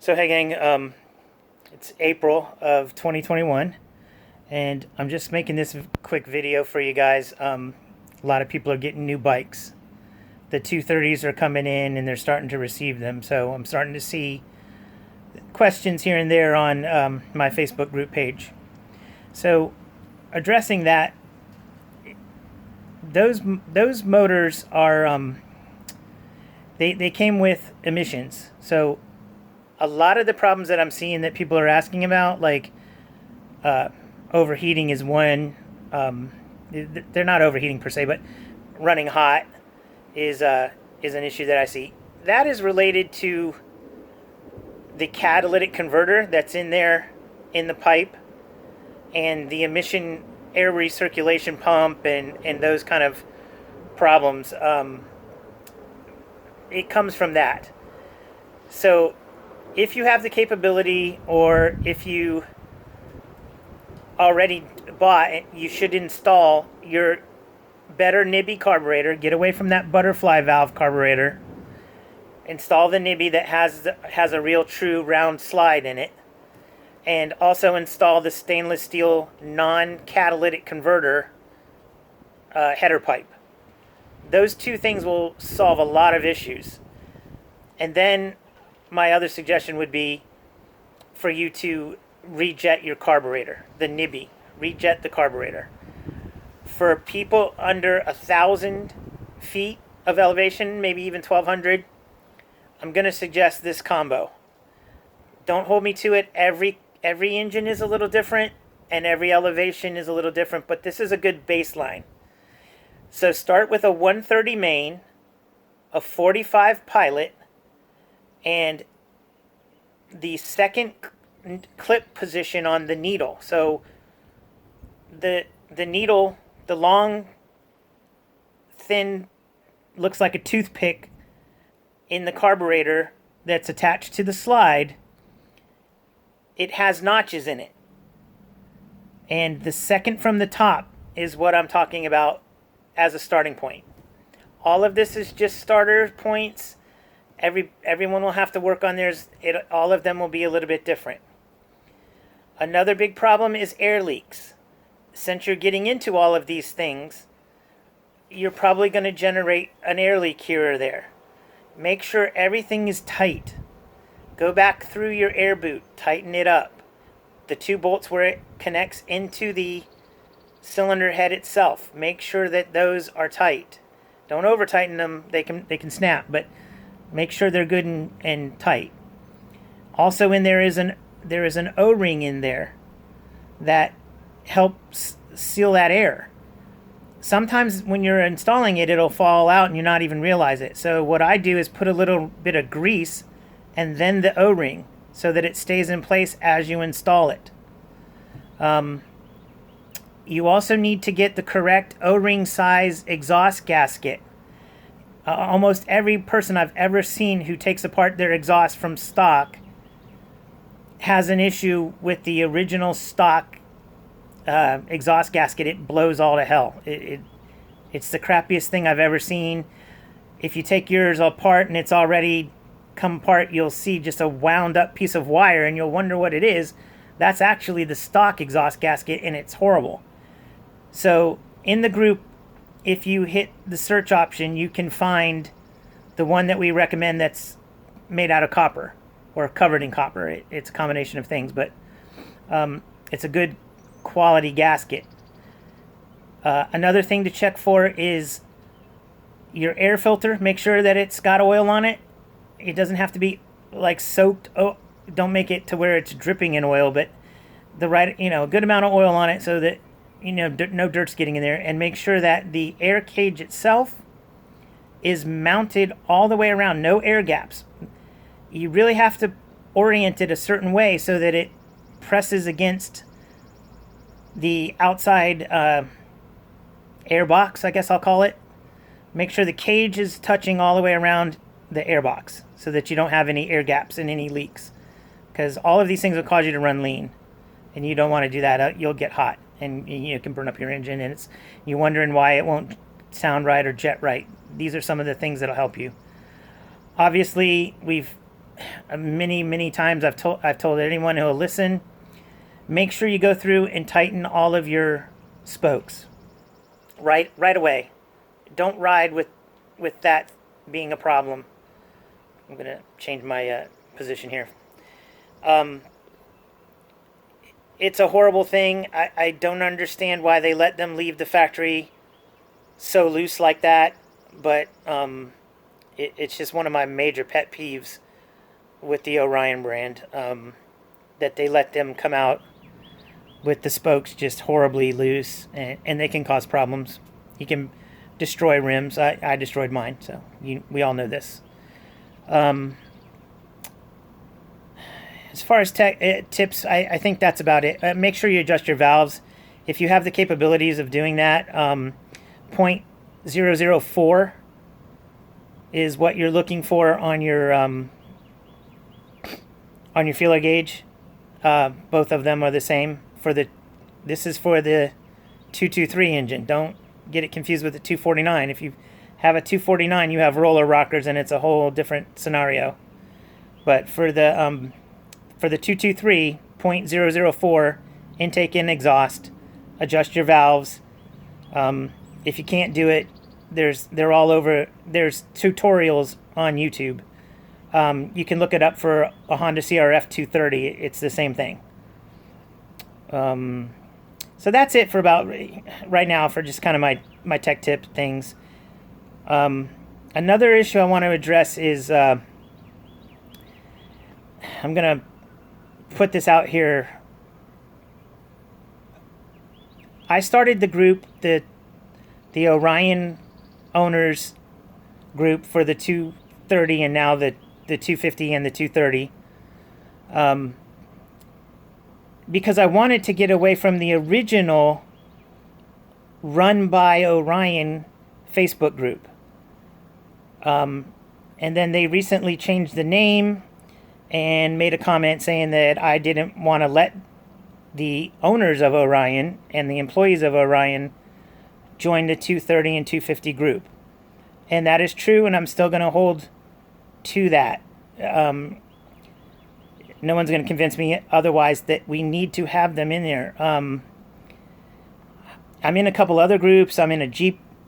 So hey gang, it's April of 2021, and I'm just making this quick video for you guys. A lot of people are getting new bikes. The 230s are coming in and they're starting to receive them, so I'm starting to see questions here and there on my Facebook group page. So addressing that, those motors are they came with emissions. So a lot of the problems that I'm seeing that people are asking about, like overheating is one. They're not overheating per se, but running hot is an issue that I see. That is related to the catalytic converter that's in there in the pipe, and the emission air recirculation pump, and those kind of problems. It comes from that. So if you have the capability, or if you already bought it, you should install your better Nibby carburetor. Get away from that butterfly valve carburetor. Install the Nibby that has a real true round slide in it. And also install the stainless steel non-catalytic converter header pipe. Those two things will solve a lot of issues. And then my other suggestion would be for you to rejet your carburetor, the Nibby. Rejet the carburetor. For people under 1,000 feet of elevation, maybe even 1,200, I'm going to suggest this combo. Don't hold me to it. Every engine is a little different, and every elevation is a little different, but this is a good baseline. So start with a 130 main, a 45 pilot, and the second clip position on the needle. So the needle, the long, thin, looks like a toothpick in the carburetor that's attached to the slide, it has notches in it. And the second from the top is what I'm talking about as a starting point. All of this is just starter points. Everyone will have to work on theirs. All of them will be a little bit different. Another big problem is air leaks. Since you're getting into all of these things, you're probably going to generate an air leak here or there. Make sure everything is tight. Go back through your air boot, tighten it up. The two bolts where it connects into the cylinder head itself, make sure that those are tight. Don't over tighten them, they can snap, but make sure they're good and tight. Also, there is an O-ring in there that helps seal that air. Sometimes when you're installing it, it'll fall out and you not even realize it. So what I do is put a little bit of grease and then the O-ring so that it stays in place as you install it. You also need to get the correct O-ring size exhaust gasket. Almost every person I've ever seen who takes apart their exhaust from stock has an issue with the original stock exhaust gasket. It blows all to hell. It's the crappiest thing I've ever seen. If you take yours apart and it's already come apart, you'll see just a wound up piece of wire and you'll wonder what it is. That's actually the stock exhaust gasket, and it's horrible. So in the group, if you hit the search option, you can find the one that we recommend that's made out of copper or covered in copper. It's a combination of things, but it's a good quality gasket. Another thing to check for is your air filter. Make sure that it's got oil on it. It doesn't have to be like soaked. Oh, don't make it to where it's dripping in oil, but the right, a good amount of oil on it so that no dirt's getting in there. And make sure that the air cage itself is mounted all the way around, no air gaps. You really have to orient it a certain way so that it presses against the outside air box, I guess I'll call it. Make sure the cage is touching all the way around the air box so that you don't have any air gaps and any leaks, because all of these things will cause you to run lean, and you don't want to do that. You'll get hot and you can burn up your engine, and you're wondering why it won't sound right or jet right. These are some of the things that'll help you. Obviously, we've many times I've told anyone who will listen, make sure you go through and tighten all of your spokes right away. Don't ride with that being a problem. I'm gonna change my position here. It's a horrible thing. I don't understand why they let them leave the factory so loose like that, but it's just one of my major pet peeves with the Orion brand, that they let them come out with the spokes just horribly loose, and they can cause problems. You can destroy rims. I destroyed mine, so we all know this. As far as tips, I think that's about it. Make sure you adjust your valves. If you have the capabilities of doing that, 0.004 is what you're looking for on your feeler gauge. Both of them are the same. This is for the 223 engine. Don't get it confused with the 249. If you have a 249, you have roller rockers, and it's a whole different scenario. But for the 223, 0.004 intake and exhaust, adjust your valves. If you can't do it, they're all over. There's tutorials on YouTube. You can look it up for a Honda CRF 230. It's the same thing. So that's it for about right now for just kind of my tech tip things. Another issue I want to address is I'm going to put this out here. I started the group, the Orion owners group for the 230 and now the 250 and the 230. Because I wanted to get away from the original Run by Orion Facebook group. And then they recently changed the name and made a comment saying that I didn't want to let the owners of Orion and the employees of Orion join the 230 and 250 group. And that is true, and I'm still going to hold to that. No one's going to convince me otherwise that we need to have them in there. I'm in a couple other groups. I'm in a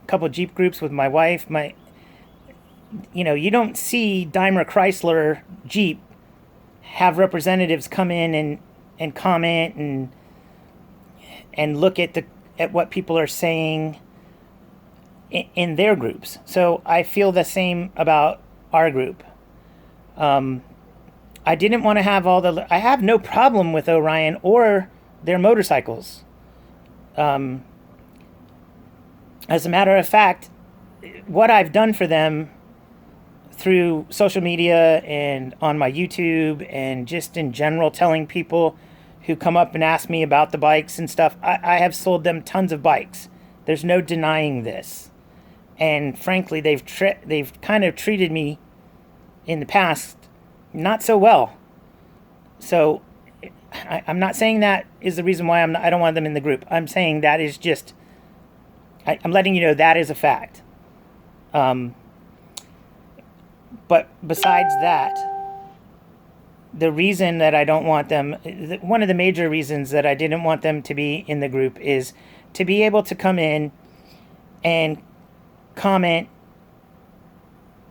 couple Jeep groups with my wife. You don't see Daimler Chrysler Jeep have representatives come in and comment and look at what people are saying in their groups. So I feel the same about our group. I didn't want to have I have no problem with Orion or their motorcycles. As a matter of fact, what I've done for them through social media and on my YouTube and just in general telling people who come up and ask me about the bikes and stuff, I have sold them tons of bikes. There's no denying this. And frankly, they've kind of treated me in the past not so well. So I'm not saying that is the reason why I don't want them in the group. I'm saying that is just, I'm letting you know that is a fact. But besides that, the reason that I don't want them, one of the major reasons that I didn't want them to be in the group is to be able to come in and comment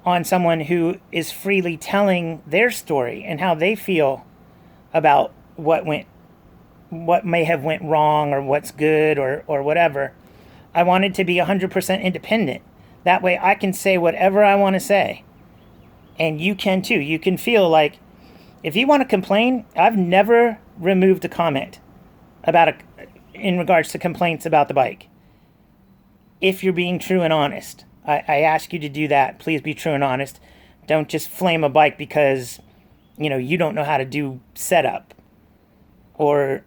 on someone who is freely telling their story and how they feel about what may have went wrong or what's good or whatever. I wanted to be 100% independent. That way I can say whatever I want to say. And you can too. You can feel like, if you want to complain, I've never removed a comment in regards to complaints about the bike. If you're being true and honest, I ask you to do that. Please be true and honest. Don't just flame a bike because, you don't know how to do setup, or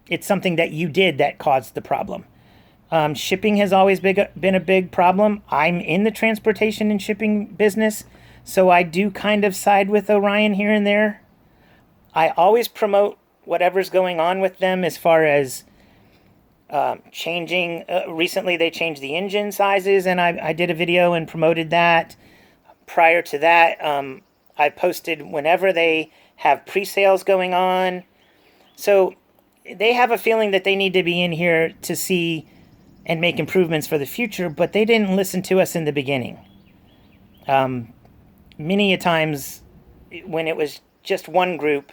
it's something that you did that caused the problem. Shipping has always been a big problem. I'm in the transportation and shipping business, so I do kind of side with Orion here and there. I always promote whatever's going on with them as far as changing. Recently, they changed the engine sizes, and I did a video and promoted that. Prior to that, I posted whenever they have pre-sales going on. So they have a feeling that they need to be in here to see and make improvements for the future, but they didn't listen to us in the beginning. Many a times when it was just one group,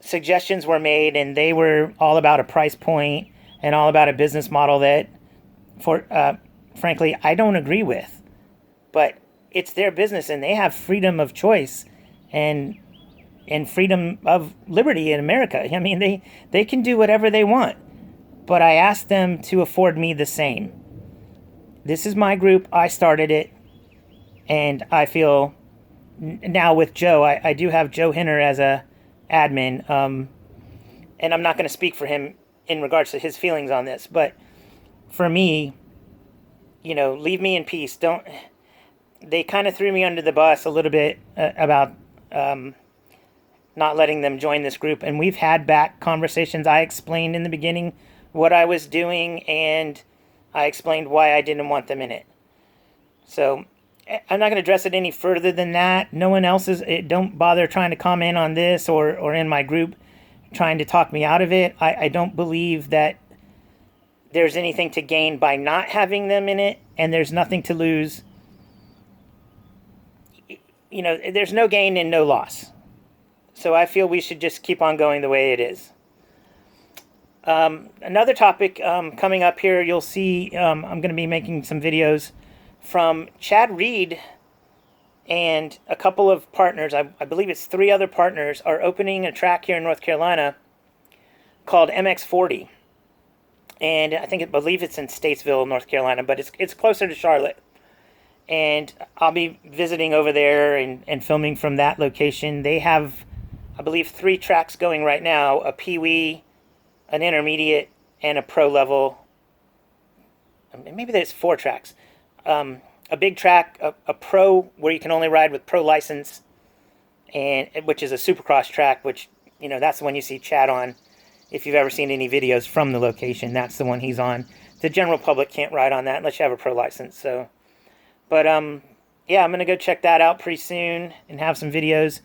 suggestions were made and they were all about a price point and all about a business model that, frankly, I don't agree with. But it's their business and they have freedom of choice and freedom of liberty in America. I mean, they can do whatever they want. But I asked them to afford me the same. This is my group. I started it. And I feel now with Joe, I do have Joe Hinner as a admin. And I'm not going to speak for him in regards to his feelings on this. But for me, leave me in peace. They kind of threw me under the bus a little bit about not letting them join this group. And we've had back conversations. I explained in the beginning what I was doing, and I explained why I didn't want them in it. So I'm not going to address it any further than that. No one else don't bother trying to comment on this or in my group trying to talk me out of it. I don't believe that there's anything to gain by not having them in it, and there's nothing to lose. There's no gain and no loss. So I feel we should just keep on going the way it is. Another topic coming up here, you'll see I'm going to be making some videos from Chad Reed and a couple of partners. I believe it's 3 other partners are opening a track here in North Carolina called MX40. And I believe it's in Statesville, North Carolina, but it's closer to Charlotte. And I'll be visiting over there and filming from that location. They have, I believe, 3 tracks going right now, a Pee-wee, an intermediate, and a pro level. Maybe there's 4 tracks. A big track, a pro where you can only ride with pro license, and which is a supercross track, which, that's the one you see Chad on. If you've ever seen any videos from the location, that's the one he's on. The general public can't ride on that unless you have a pro license. So, but yeah, I'm going to go check that out pretty soon and have some videos.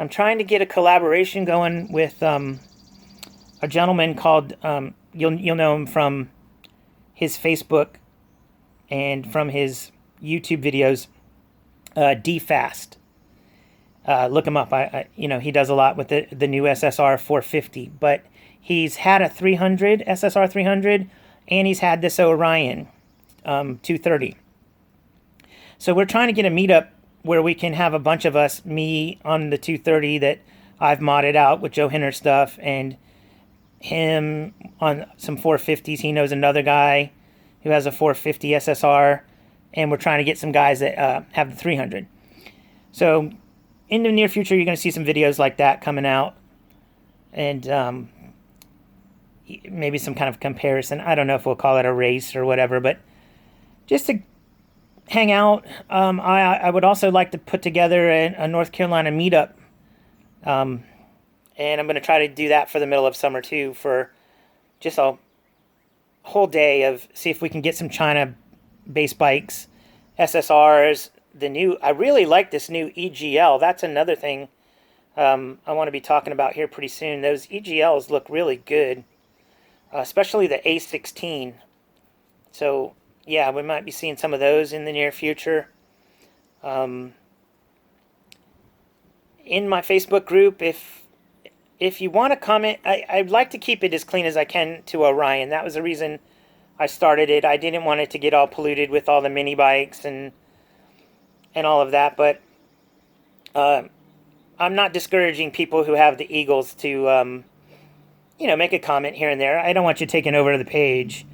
I'm trying to get a collaboration going with a gentleman called, you'll know him from his Facebook and from his YouTube videos, D-Fast. Look him up. He does a lot with the new SSR 450, but he's had a 300, SSR 300, and he's had this Orion 230. So we're trying to get a meetup where we can have a bunch of us, me on the 230 that I've modded out with Joe Hinner stuff, and him on some 450s. He knows another guy who has a 450 SSR, and we're trying to get some guys that have the 300. So in the near future, you're going to see some videos like that coming out, and maybe some kind of comparison. I don't know if we'll call it a race or whatever, but just to hang out. I would also like to put together a North Carolina meetup, and I'm going to try to do that for the middle of summer too, for just a whole day of see if we can get some China-based bikes, SSRs. I really like this new EGL. That's another thing I want to be talking about here pretty soon. Those EGLs look really good, especially the A16. So yeah, we might be seeing some of those in the near future. In my Facebook group, if you want to comment, I'd like to keep it as clean as I can to Orion. That was the reason I started it. I didn't want it to get all polluted with all the mini bikes and all of that. But I'm not discouraging people who have the Eagles to, make a comment here and there. I don't want you taking over the page.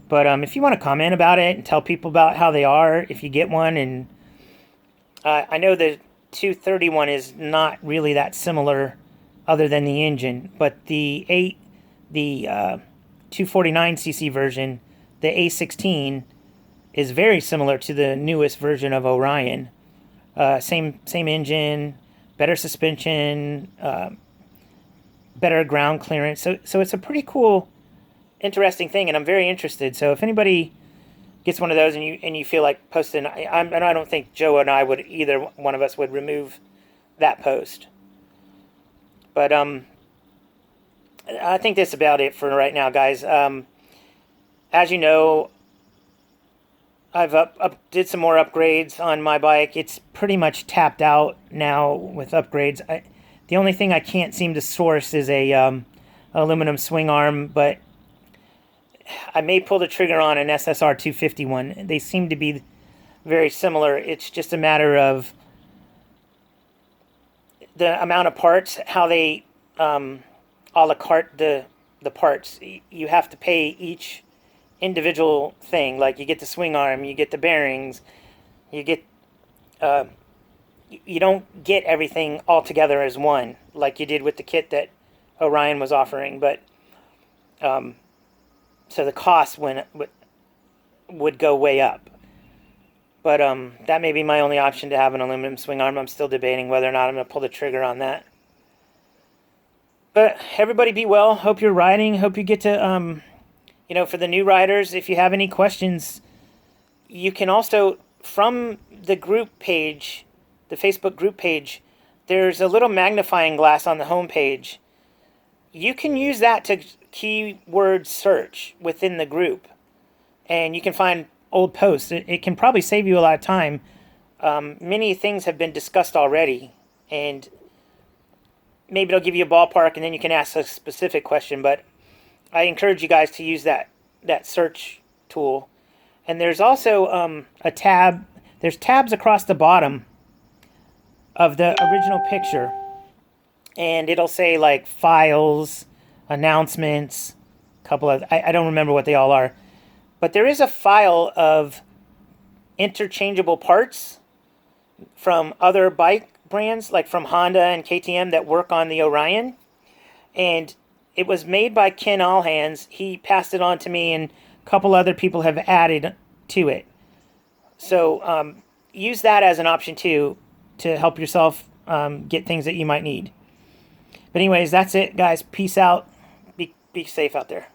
But if you want to comment about it and tell people about how they are, if you get one, and I know the 231 is not really that similar other than the engine, but the 249cc version, the A16, is very similar to the newest version of Orion. Same engine, better suspension, better ground clearance. So it's a pretty cool, interesting thing, and I'm very interested. So if anybody gets one of those and you feel like posting, I don't think Joe and I would, either one of us would remove that post. But I think that's about it for right now, guys. As you know, I've did some more upgrades on my bike. It's pretty much tapped out now with upgrades. The only thing I can't seem to source is a aluminum swing arm, but I may pull the trigger on an SSR 251. They seem to be very similar. It's just a matter of the amount of parts, how they a la carte the parts. You have to pay each individual thing. Like you get the swing arm, you get the bearings, you get you don't get everything all together as one, like you did with the kit that Orion was offering. But so the cost would go way up. But that may be my only option, to have an aluminum swing arm. I'm still debating whether or not I'm going to pull the trigger on that. But everybody be well. Hope you're riding. Hope you get to, for the new riders, if you have any questions, you can also, from the group page, the Facebook group page, there's a little magnifying glass on the home page. You can use that to keyword search within the group, and you can find old posts. It can probably save you a lot of time. Many things have been discussed already, and maybe it'll give you a ballpark, and then you can ask a specific question. But I encourage you guys to use that search tool. And there's also a tab. There's tabs across the bottom of the original picture, and it'll say like files, announcements, a couple of, I don't remember what they all are. But there is a file of interchangeable parts from other bike brands, like from Honda and KTM, that work on the Orion. And it was made by Ken Allhands. He passed it on to me, and a couple other people have added to it. So use that as an option too, to help yourself get things that you might need. But anyways, that's it, guys. Peace out. Be safe out there.